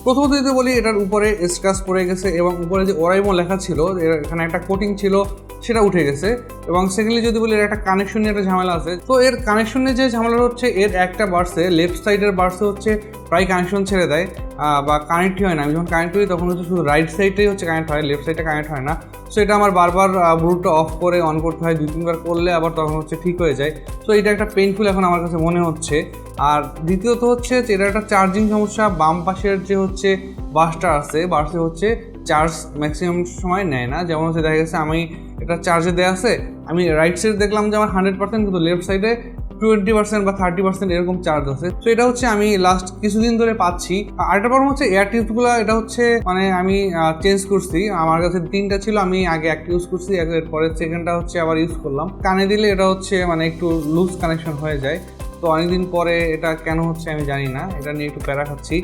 প্রথমত যদি বলি, এটার উপরে স্ক্র্যাচ পড়ে গেছে এবং উপরে যে ওরাইমো লেখা ছিল, এখানে একটা কোটিং ছিল, সেটা উঠে গেছে। এবং সেকেন্ডলি যদি বলি, এর একটা কানেকশন নিয়ে একটা ঝামেলা আছে। তো এর কানেকশনে যে ঝামেলা হচ্ছে, এর একটা বার্সে, লেফট সাইডের বার্সে হচ্ছে প্রায় কানেকশন ছেড়ে দেয় বা কানেক্টই হয় না। আমি যখন কানেক্ট করি তখন হচ্ছে শুধু রাইট সাইডটাই হচ্ছে কানেক্ট হয়, লেফট সাইডটা কানেক্ট হয় না। সো এটা আমার বারবার ব্লুটুথটা অফ করে অন করতে হয়, 2-3 বার করলে আবার তখন হচ্ছে ঠিক হয়ে যায়। সো এটা একটা পেইনফুল এখন আমার কাছে মনে হচ্ছে। আর দ্বিতীয়ত হচ্ছে যে এটা একটা চার্জিং সমস্যা। বাম পাশের যে হচ্ছে বাসটা আছে, বাসে হচ্ছে চার্জ ম্যাক্সিমাম সময় নেয় না। যেমন হচ্ছে দেখা গেছে আমি এটা চার্জে দেওয়া আছে, আমি রাইট সাইডে দেখলাম যে আমার 100%, কিন্তু লেফট সাইডে 20% বা 30% এরকম চার্জ আছে। তো এটা হচ্ছে আমি লাস্ট কিছুদিন ধরে পাচ্ছি। আরেকটা প্রবলেম হচ্ছে এয়ার টিউবসগুলো, এটা হচ্ছে মানে আমি চেঞ্জ করছি। আমার কাছে 3টা ছিল, আমি আগে একটা ইউজ করছি, এরপরে সেকেন্ডটা হচ্ছে আবার ইউজ করলাম। কানে দিলে এটা হচ্ছে মানে একটু লুজ কানেকশন হয়ে যায়। তো অনেকদিন পরে এটা কেন হচ্ছে আমি জানি না, এটা নিয়ে একটু প্যারা খাচ্ছি।